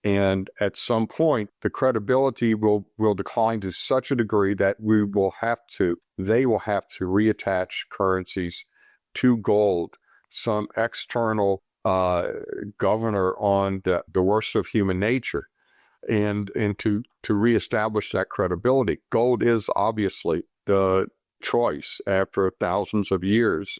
And at some point, the credibility will decline to such a degree that they will have to reattach currencies to gold, some external governor on the worst of human nature, and to reestablish that credibility. Gold is obviously the choice after thousands of years.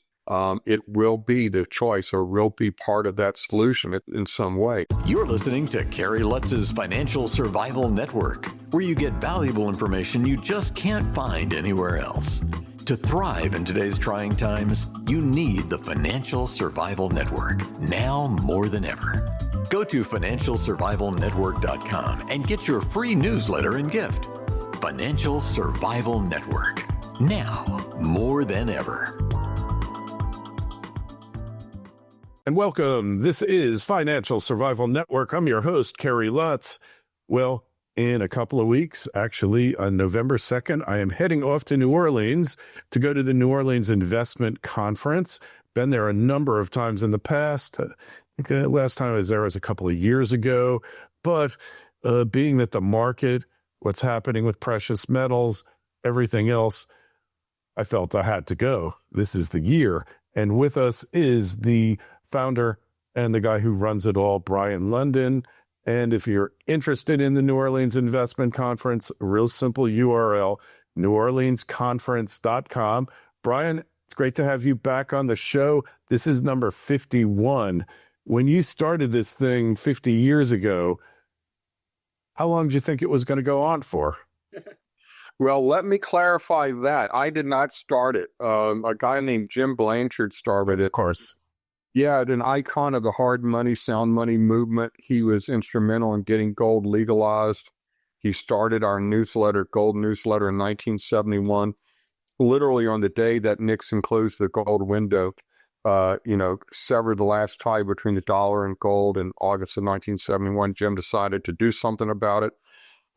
It will be the choice, or will be part of that solution in some way. You're listening to Kerry Lutz's Financial Survival Network, where you get valuable information you just can't find anywhere else. To thrive in today's trying times, you need the Financial Survival Network, now more than ever. Go to financialsurvivalnetwork.com and get your free newsletter and gift. Financial Survival Network, now more than ever. And welcome. This is Financial Survival Network. I'm your host, Kerry Lutz. Well, in a couple of weeks, actually on November 2nd, I am heading off to New Orleans to go to the New Orleans Investment Conference. Been there a number of times in the past. I think the last time I was there was a couple of years ago. But being that the market, what's happening with precious metals, everything else, I felt I had to go. This is the year. And with us is the founder and the guy who runs it all, Brien Lundin. And if you're interested in the New Orleans Investment Conference, a real simple URL, neworleansconference.com. Brien, it's great to have you back on the show. This is number 51. When you started this thing 50 years ago, how long did you think it was going to go on for? Well, let me clarify that. I did not start it. A guy named Jim Blanchard started it. Of course. Yeah, an icon of the hard money, sound money movement. He was instrumental in getting gold legalized. He started our newsletter, Gold Newsletter, in 1971, literally on the day that Nixon closed the gold window, severed the last tie between the dollar and gold in August of 1971. Jim decided to do something about it,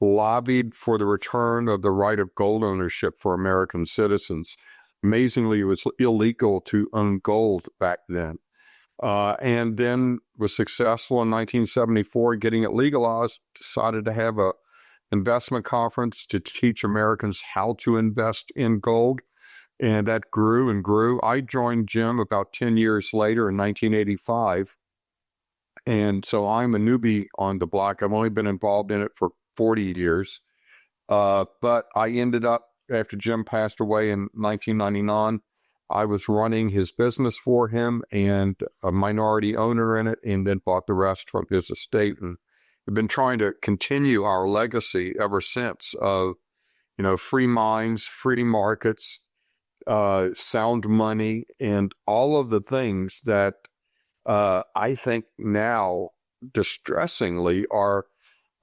lobbied for the return of the right of gold ownership for American citizens. Amazingly, it was illegal to own gold back then. And then was successful in 1974 getting it legalized, decided to have a investment conference to teach Americans how to invest in gold. And that grew and grew. I joined Jim about 10 years later in 1985. And so I'm a newbie on the block. I've only been involved in it for 40 years. But I ended up, after Jim passed away in 1999, I was running his business for him and a minority owner in it, and then bought the rest from his estate. And have been trying to continue our legacy ever since of, free minds, free markets, sound money, and all of the things that I think now distressingly are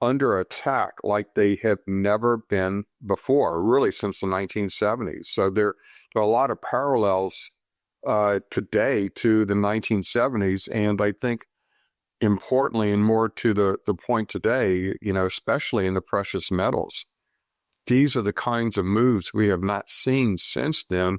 under attack like they have never been before, really since the 1970s. So there are a lot of parallels today to the 1970s, and I think importantly and more to the point today, especially in the precious metals, these are the kinds of moves we have not seen since then,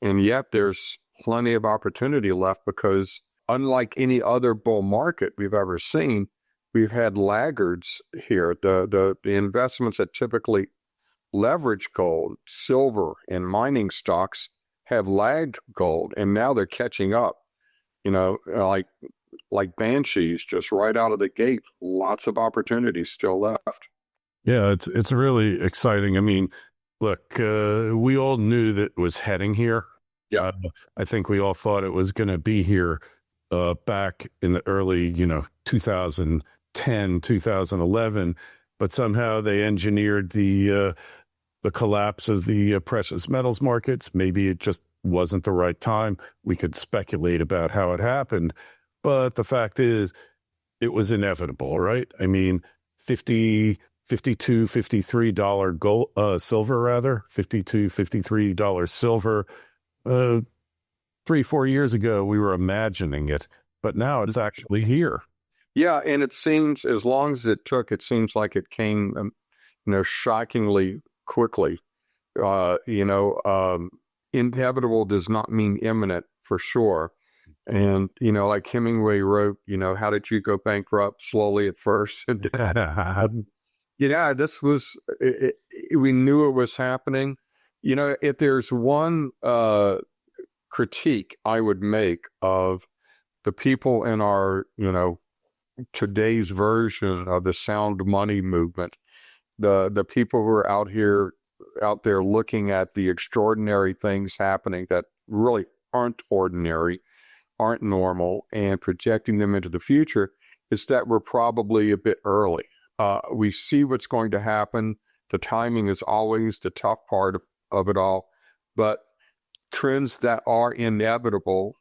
and yet there's plenty of opportunity left because unlike any other bull market we've ever seen, we've had laggards here. The investments that typically leverage gold, silver, and mining stocks have lagged gold, and now they're catching up, like banshees just right out of the gate. Lots of opportunities still left. Yeah, it's really exciting. I mean, look, we all knew that it was heading here. Yeah. I think we all thought it was going to be here back in the early, 2010, 2011, but somehow they engineered the collapse of the precious metals markets. Maybe it just wasn't the right time. We could speculate about how it happened, but the fact is it was inevitable, right? I mean, $52, $53 gold, silver rather, $52, $53 silver. 3-4 years ago, we were imagining it, but now it's actually here. Yeah, and it seems, as long as it took, it seems like it came, shockingly quickly. Inevitable does not mean imminent for sure. And, like Hemingway wrote, how did you go bankrupt? Slowly at first. Yeah, this was, we knew it was happening. If there's one critique I would make of the people in our, today's version of the sound money movement, the people who are out there looking at the extraordinary things happening that really aren't ordinary, aren't normal, and projecting them into the future, is that we're probably a bit early. We see what's going to happen. The timing is always the tough part of it all. But trends that are inevitable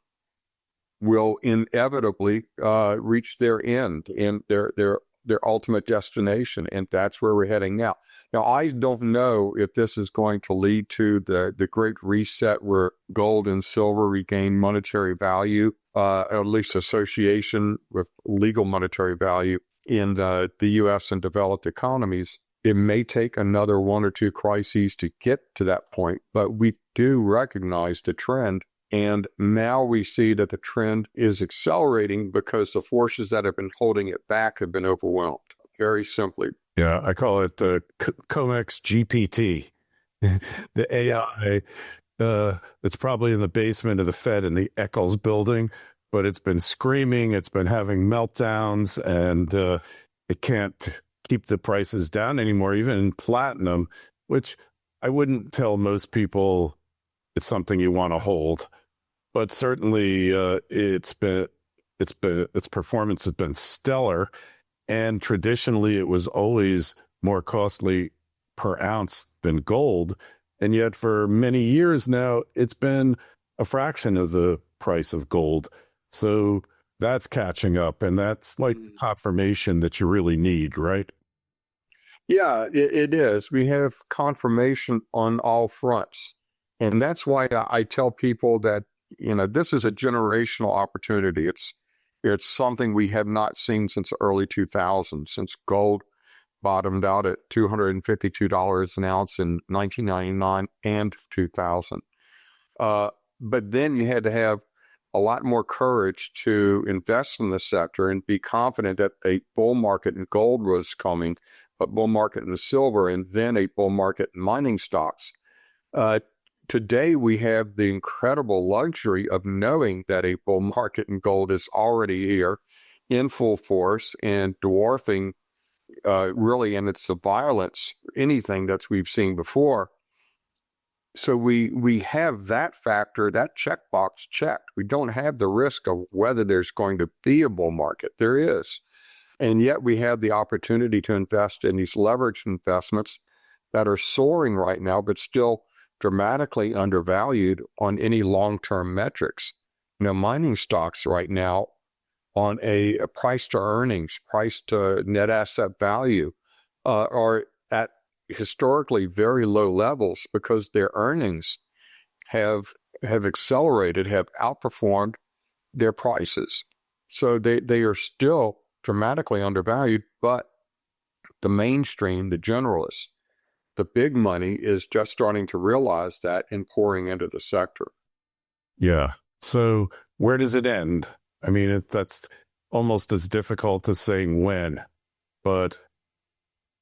will inevitably reach their end and their ultimate destination, and that's where we're heading now. Now, I don't know if this is going to lead to the great reset where gold and silver regain monetary value, at least association with legal monetary value in the U.S. and developed economies. It may take another one or two crises to get to that point, but we do recognize the trend. And now we see that the trend is accelerating because the forces that have been holding it back have been overwhelmed, very simply. Yeah, I call it the COMEX GPT, the AI that's probably in the basement of the Fed in the Eccles building, but it's been screaming, it's been having meltdowns, and it can't keep the prices down anymore, even in platinum, which I wouldn't tell most people it's something you want to hold, but certainly its performance has been stellar, and traditionally it was always more costly per ounce than gold, and yet for many years now it's been a fraction of the price of gold. So that's catching up, and that's like confirmation that you really need, right? Yeah, it is. We have confirmation on all fronts. And that's why I tell people that, this is a generational opportunity. It's something we have not seen since the early 2000s, since gold bottomed out at $252 an ounce in 1999 and 2000. But then you had to have a lot more courage to invest in the sector and be confident that a bull market in gold was coming, a bull market in silver, and then a bull market in mining stocks. Today, we have the incredible luxury of knowing that a bull market in gold is already here in full force and dwarfing really in its violence anything that we've seen before. So we have that factor, that checkbox checked. We don't have the risk of whether there's going to be a bull market. There is. And yet we have the opportunity to invest in these leveraged investments that are soaring right now, but still dramatically undervalued on any long-term metrics. Mining stocks right now on a price to earnings, price to net asset value are at historically very low levels because their earnings have accelerated, have outperformed their prices. So they are still dramatically undervalued, but the mainstream, the generalists, the big money is just starting to realize that and pouring into the sector. Yeah. So where does it end? I mean, that's almost as difficult as saying when, but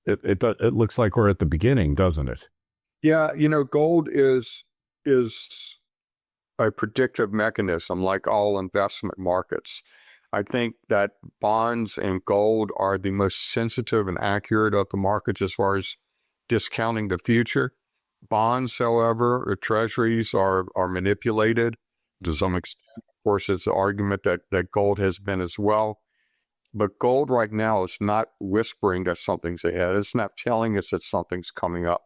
it looks like we're at the beginning, doesn't it? Yeah, gold is a predictive mechanism like all investment markets. I think that bonds and gold are the most sensitive and accurate of the markets as far as discounting the future. Bonds, however, or treasuries are manipulated to some extent. Of course, it's the argument that gold has been as well. But gold right now is not whispering that something's ahead. It's not telling us that something's coming up.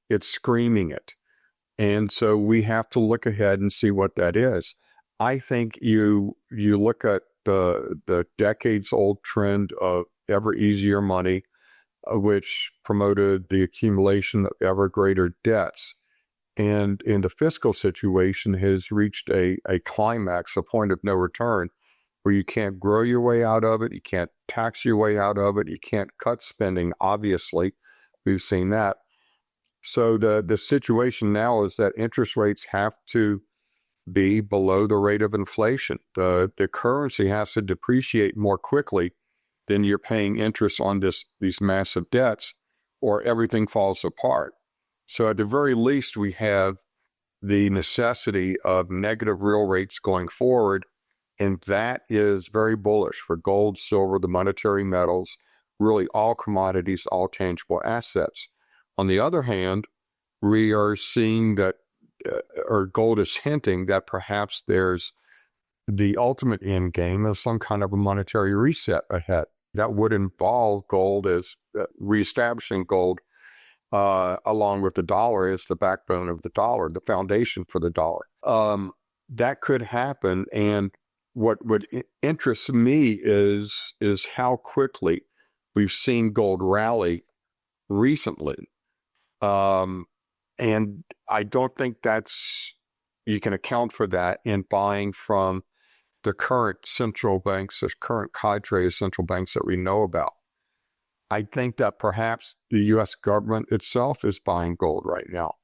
It's screaming it. And so we have to look ahead and see what that is. I think you look at the decades-old trend of ever easier money, which promoted the accumulation of ever greater debts. And in the fiscal situation has reached a climax, a point of no return, where you can't grow your way out of it, you can't tax your way out of it, you can't cut spending, obviously. We've seen that. So the situation now is that interest rates have to be below the rate of inflation. The currency has to depreciate more quickly than you're paying interest on these massive debts, or everything falls apart. So at the very least, we have the necessity of negative real rates going forward, and that is very bullish for gold, silver, the monetary metals, really all commodities, all tangible assets. On the other hand, we are seeing that, or gold is hinting that perhaps there's the ultimate end game of some kind of a monetary reset ahead. That would involve gold as reestablishing gold along with the dollar as the backbone of the dollar, the foundation for the dollar. That could happen, and what would interest me is how quickly we've seen gold rally recently. And I don't think you can account for that in buying from the current central banks, the current cadre of central banks that we know about. I think that perhaps the U.S. government itself is buying gold right now,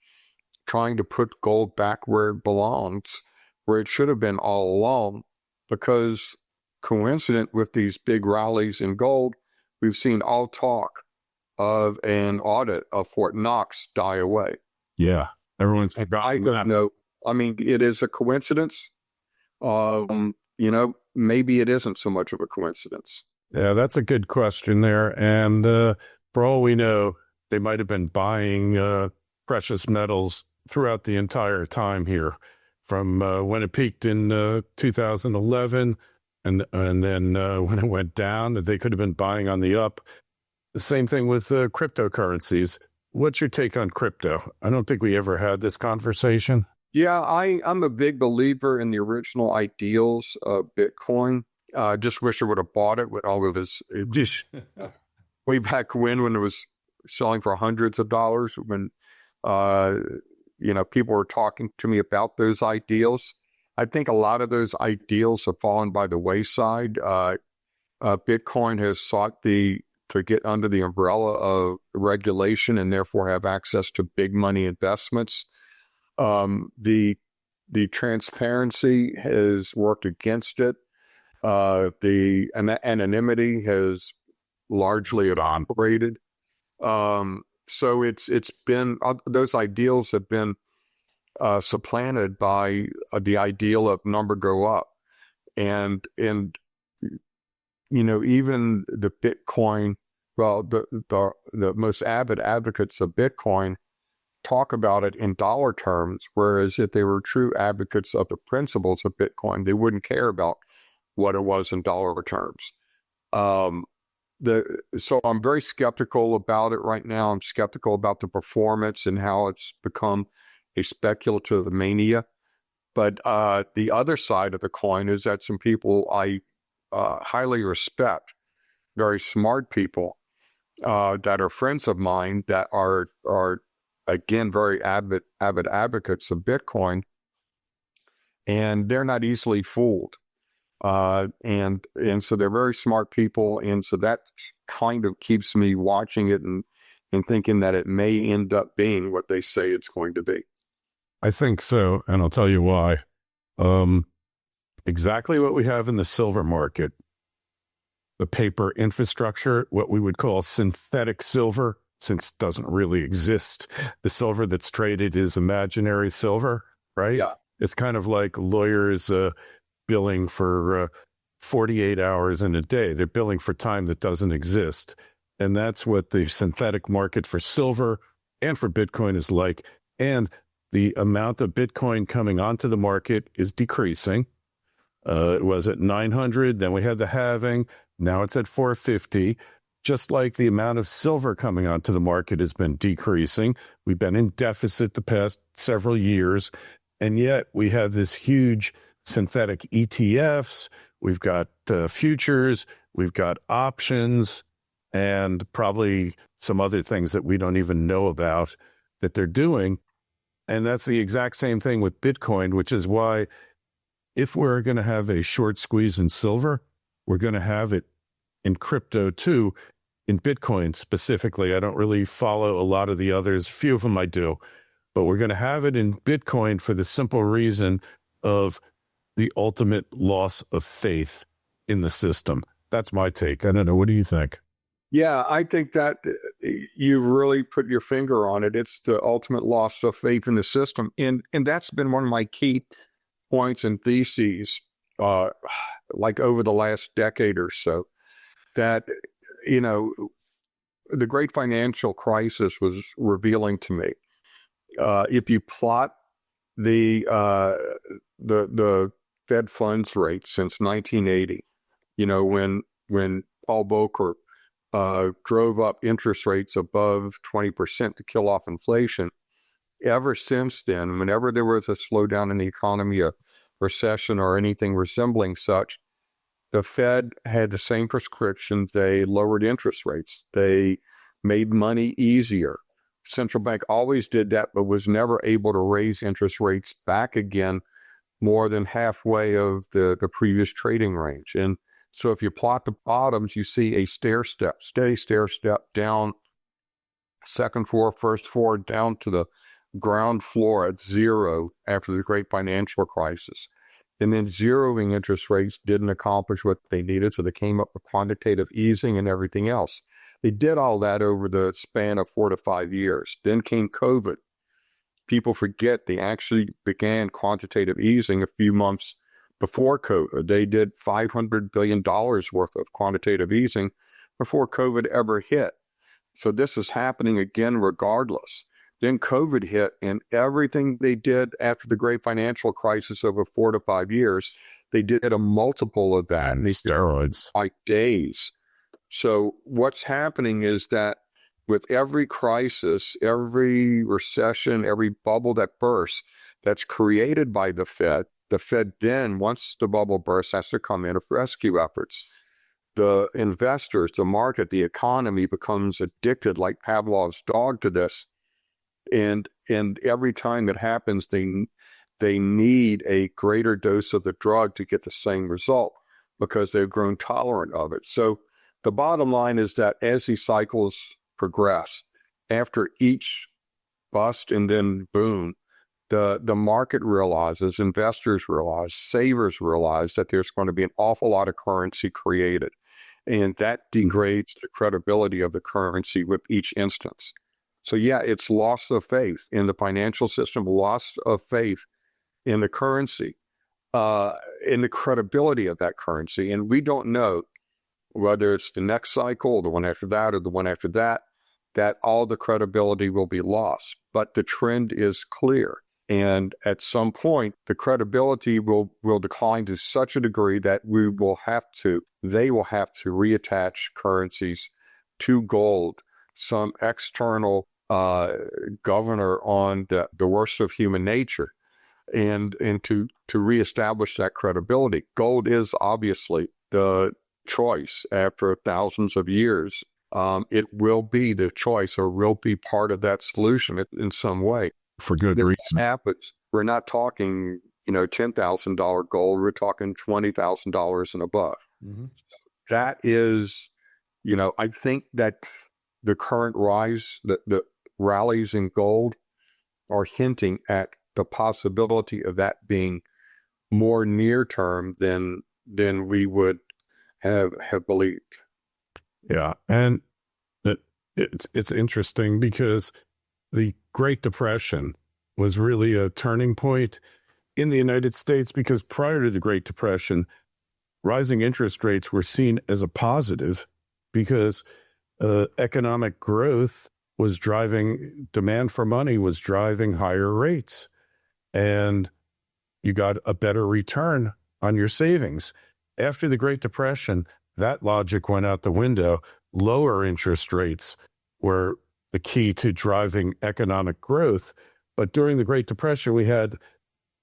trying to put gold back where it belongs, where it should have been all along, because coincident with these big rallies in gold, we've seen all talk of an audit of Fort Knox die away. Yeah, everyone's I don't know. I mean, it is a coincidence. Maybe it isn't so much of a coincidence. Yeah, that's a good question there. And for all we know, they might have been buying precious metals throughout the entire time here, from when it peaked in 2011, and then when it went down, they could have been buying on the up. The same thing with cryptocurrencies. What's your take on crypto? I don't think we ever had this conversation. Yeah, I'm a big believer in the original ideals of Bitcoin. Just wish I would have bought it with all of his, way back when it was selling for hundreds of dollars, when, people were talking to me about those ideals. I think a lot of those ideals have fallen by the wayside. Bitcoin has sought to get under the umbrella of regulation and therefore have access to big money investments. The transparency has worked against it. The anonymity has largely evaporated. So it's been, those ideals have been supplanted by the ideal of number go up. And even the Bitcoin, the most avid advocates of Bitcoin talk about it in dollar terms, whereas if they were true advocates of the principles of Bitcoin, they wouldn't care about what it was in dollar terms. So I'm very skeptical about it right now. I'm skeptical about the performance and how it's become a speculative mania. But the other side of the coin is that some people I highly respect, very smart people that are friends of mine that are again very avid advocates of Bitcoin, and they're not easily fooled. And so they're very smart people, and so that kind of keeps me watching it and thinking that it may end up being what they say it's going to be. I think so, and I'll tell you why. Exactly what we have in the silver market, the paper infrastructure, what we would call synthetic silver, since it doesn't really exist. The silver that's traded is imaginary silver, right? Yeah. It's kind of like lawyers billing for 48 hours in a day. They're billing for time that doesn't exist. And that's what the synthetic market for silver and for Bitcoin is like. And the amount of Bitcoin coming onto the market is decreasing. It was at 900, then we had the halving, now it's at 450. Just like the amount of silver coming onto the market has been decreasing. We've been in deficit the past several years, and yet we have this huge synthetic ETFs, we've got futures, we've got options, and probably some other things that we don't even know about that they're doing. And that's the exact same thing with Bitcoin, which is why if we're going to have a short squeeze in silver, we're going to have it in crypto too. In Bitcoin specifically, I don't really follow a lot of the others. Few of them I do. But we're going to have it in Bitcoin for the simple reason of the ultimate loss of faith in the system. That's my take. I don't know. What do you think? Yeah, I think that you really put your finger on it. It's the ultimate loss of faith in the system. And that's been one of my key points and theses, like over the last decade or so, that, the great financial crisis was revealing to me. If you plot the Fed funds rate since 1980, when Paul Volcker drove up interest rates above 20% to kill off inflation. Ever since then, whenever there was a slowdown in the economy, a recession or anything resembling such, the Fed had the same prescription. They lowered interest rates. They made money easier. Central bank always did that, but was never able to raise interest rates back again more than halfway of the previous trading range. And so if you plot the bottoms, you see a steady stair step down, second floor, first floor, down to the ground floor at zero after the great financial crisis. And then zeroing interest rates didn't accomplish what they needed, so they came up with quantitative easing and everything else. They did all that over the span of 4 to 5 years. Then came COVID. People forget they actually began quantitative easing a few months before COVID. They did $500 billion worth of quantitative easing before COVID ever hit. So this was happening again regardless. Then COVID hit, and everything they did after the great financial crisis over 4 to 5 years, they did a multiple of that. And steroids. Like days. So what's happening is that with every crisis, every recession, every bubble that bursts, that's created by the Fed then, once the bubble bursts, has to come in with rescue efforts. The investors, the market, the economy becomes addicted like Pavlov's dog to this. And every time it happens, they need a greater dose of the drug to get the same result because they've grown tolerant of it. So the bottom line is that as these cycles progress, after each bust and then boom, the market realizes, investors realize, savers realize that there's going to be an awful lot of currency created. And that degrades the credibility of the currency with each instance. So yeah, it's loss of faith in the financial system, loss of faith in the currency, in the credibility of that currency. And we don't know whether it's the next cycle, the one after that, or the one after that, that all the credibility will be lost. But the trend is clear. And at some point, the credibility will decline to such a degree that they will have to reattach currencies to gold, some external governor on the worst of human nature, and to reestablish that credibility. Gold is obviously the choice after thousands of years. It will be the choice, or will be part of that solution in some way. For good reason. Happens. We're not talking, $10,000 gold. We're talking $20,000 and above. Mm-hmm. That is, I think that the current rise, the rallies in gold are hinting at the possibility of that being more near term than we would have believed. Yeah. And it's interesting because the Great Depression was really a turning point in the United States, because prior to the Great Depression, rising interest rates were seen as a positive because economic growth was driving, demand for money was driving higher rates, and you got a better return on your savings. After the Great Depression, that logic went out the window. Lower interest rates were the key to driving economic growth. But during the Great Depression, we had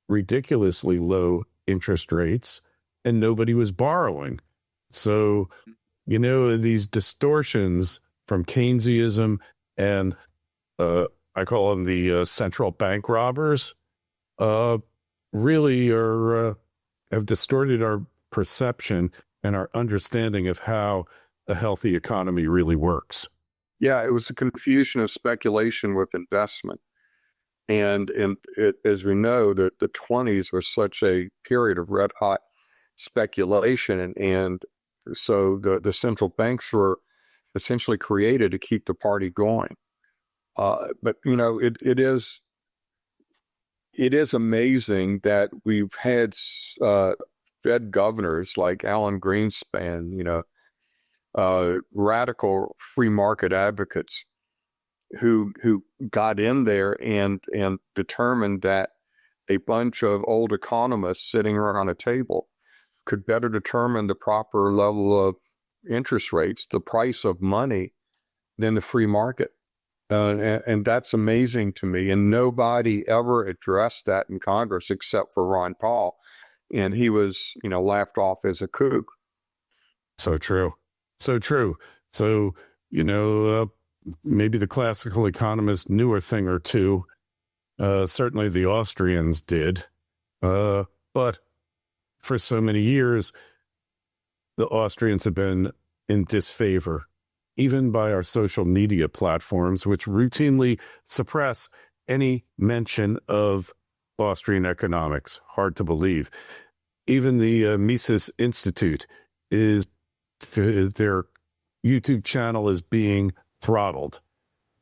ridiculously low interest rates and nobody was borrowing. So, these distortions from Keynesianism and I call them the central bank robbers, really have distorted our perception and our understanding of how a healthy economy really works. Yeah, it was a confusion of speculation with investment. As we know, the 20s was such a period of red hot speculation, and so the central banks were essentially created to keep the party going. But it is amazing that we've had Fed governors like Alan Greenspan, radical free market advocates who got in there and determined that a bunch of old economists sitting around a table could better determine the proper level of interest rates, the price of money, than the free market. And that's amazing to me. And nobody ever addressed that in Congress except for Ron Paul. And he was, laughed off as a kook. So true. So true. So, maybe the classical economists knew a thing or two. Certainly the Austrians did. But for so many years, the Austrians have been in disfavor, even by our social media platforms, which routinely suppress any mention of Austrian economics. Hard to believe. Even the Mises Institute their YouTube channel is being throttled.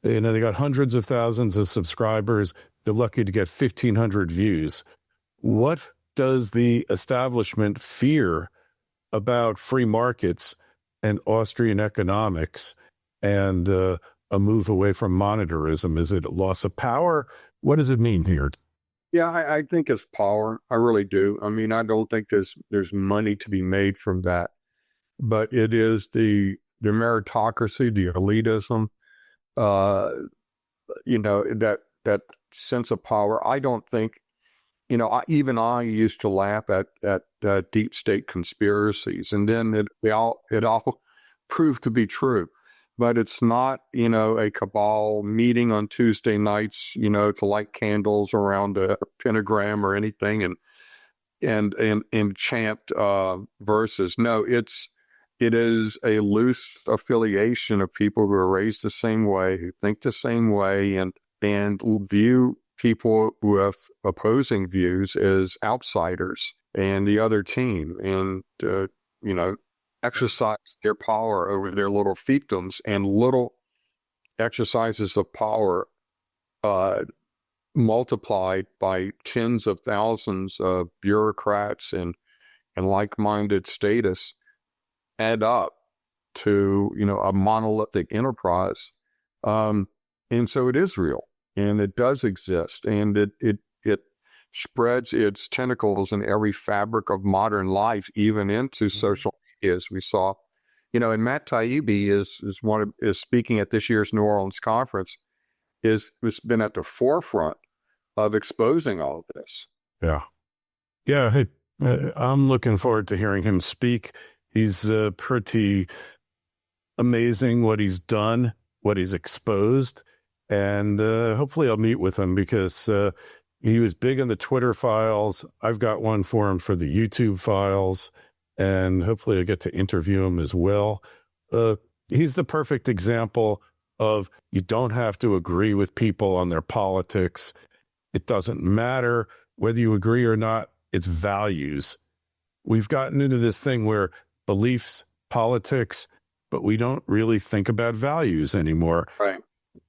They got hundreds of thousands of subscribers. They're lucky to get 1,500 views. What does the establishment fear about free markets and Austrian economics and a move away from monetarism? Is it a loss of power? What does it mean here? Yeah, I think it's power. I really do. I mean, I don't think there's money to be made from that. But it is the meritocracy, the elitism, that sense of power. I don't think, I used to laugh at deep state conspiracies, and then it all proved to be true. But it's not, a cabal meeting on Tuesday nights, to light candles around a pentagram or anything and chant verses. No, it is a loose affiliation of people who are raised the same way, who think the same way, and view people with opposing views as outsiders and the other team, and exercise their power over their little fiefdoms, and little exercises of power multiplied by tens of thousands of bureaucrats and like-minded statists add up to, a monolithic enterprise. And so it is real, and it does exist, and it spreads its tentacles in every fabric of modern life, even into social media, as we saw. And Matt Taibbi is speaking at this year's New Orleans conference, has been at the forefront of exposing all of this. Yeah. Yeah. Hey, I'm looking forward to hearing him speak. He's pretty amazing what he's done, what he's exposed, and hopefully I'll meet with him because he was big in the Twitter files. I've got one for him for the YouTube files, and hopefully I'll get to interview him as well. He's the perfect example of you don't have to agree with people on their politics. It doesn't matter whether you agree or not. It's values. We've gotten into this thing where beliefs, politics, but we don't really think about values anymore. Right.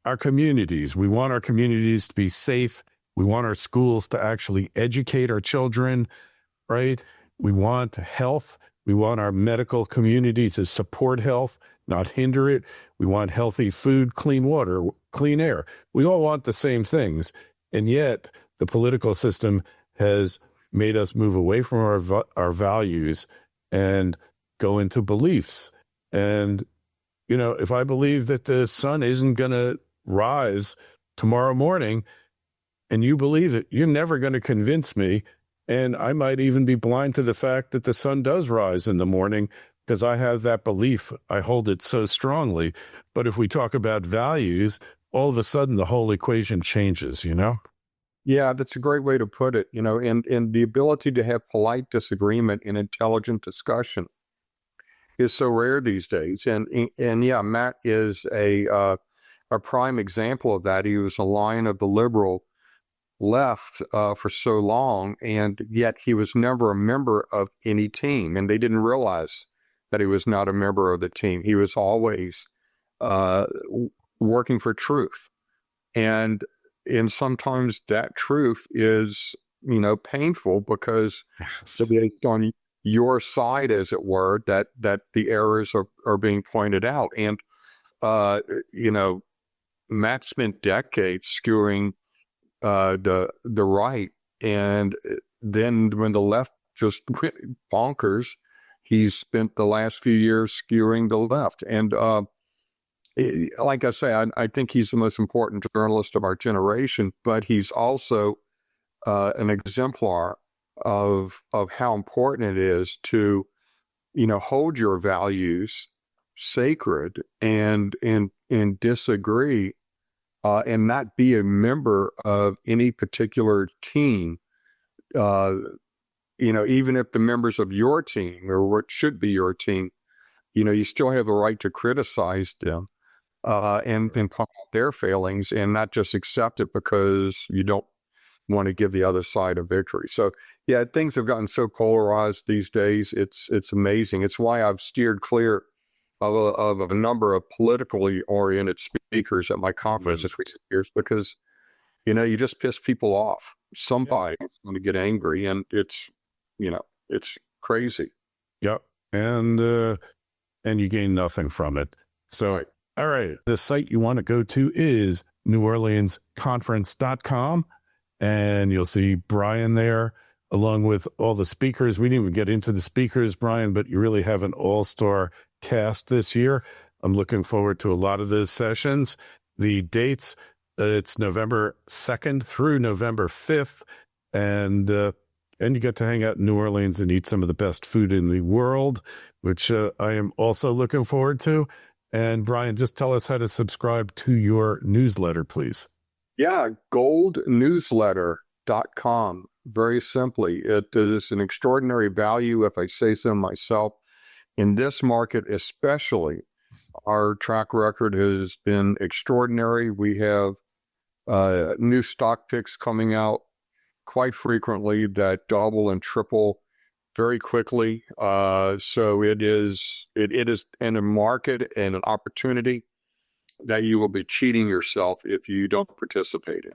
Our communities, we want our communities to be safe. We want our schools to actually educate our children, right? We want health. We want our medical community to support health, not hinder it. We want healthy food, clean water, clean air. We all want the same things. And yet the political system has made us move away from our values and go into beliefs. And, if I believe that the sun isn't going to rise tomorrow morning and you believe it, you're never going to convince me. And I might even be blind to the fact that the sun does rise in the morning because I have that belief. I hold it so strongly. But if we talk about values, all of a sudden the whole equation changes, Yeah, that's a great way to put it, and the ability to have polite disagreement and intelligent discussion is so rare these days. And yeah, Matt is a prime example of that. He was a lion of the liberal left for so long, and yet he was never a member of any team, and they didn't realize that he was not a member of the team. He was always working for truth, and sometimes that truth is, painful because it's based on your side, as it were, that the errors are being pointed out. And Matt spent decades skewering the right, and then when the left just went bonkers, he's spent the last few years skewering the left. And like I say, I think he's the most important journalist of our generation, but he's also an exemplar of how important it is to, hold your values sacred and disagree and not be a member of any particular team. Even if the members of your team, or what should be your team, you still have the right to criticize them and point out their failings, and not just accept it because you don't want to give the other side a victory. So, yeah, things have gotten so polarized these days. It's amazing. It's why I've steered clear of a number of politically oriented speakers at my conference in recent years, because, you just piss people off. Somebody's going to get angry, and it's crazy. Yep. And you gain nothing from it. So, Right. All right, the site you want to go to is neworleansconference.com, and you'll see Brien there along with all the speakers. We didn't even get into the speakers, Brien, but you really have an all-star cast this year. I'm looking forward to a lot of those sessions. The dates, it's November 2nd through November 5th, and you get to hang out in New Orleans and eat some of the best food in the world, which I am also looking forward to. And Brien, just tell us how to subscribe to your newsletter, please. Yeah, goldnewsletter.com. Very simply, it is an extraordinary value, if I say so myself. In this market especially, our track record has been extraordinary. We have new stock picks coming out quite frequently that double and triple very quickly. So it is in a market and an opportunity that you will be cheating yourself if you don't participate in.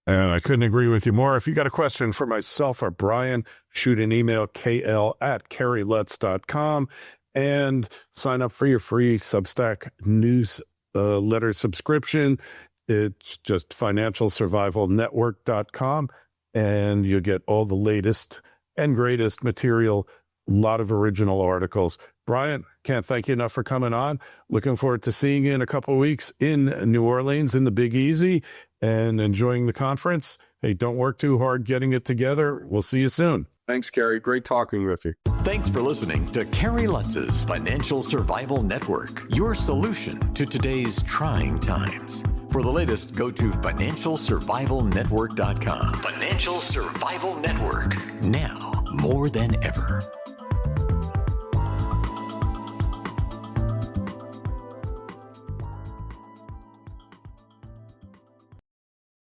And I couldn't agree with you more. If you got a question for myself or Brien, shoot an email, kl@kerrylutz.com, and sign up for your free Substack newsletter subscription. It's just financialsurvivalnetwork.com, and you'll get all the latest and greatest material, a lot of original articles. Brien, can't thank you enough for coming on. Looking forward to seeing you in a couple of weeks in New Orleans in the Big Easy, and enjoying the conference. Hey, don't work too hard getting it together. We'll see you soon. Thanks, Kerry. Great talking with you. Thanks for listening to Kerry Lutz's Financial Survival Network, your solution to today's trying times. For the latest, go to financialsurvivalnetwork.com. Financial Survival Network, now more than ever.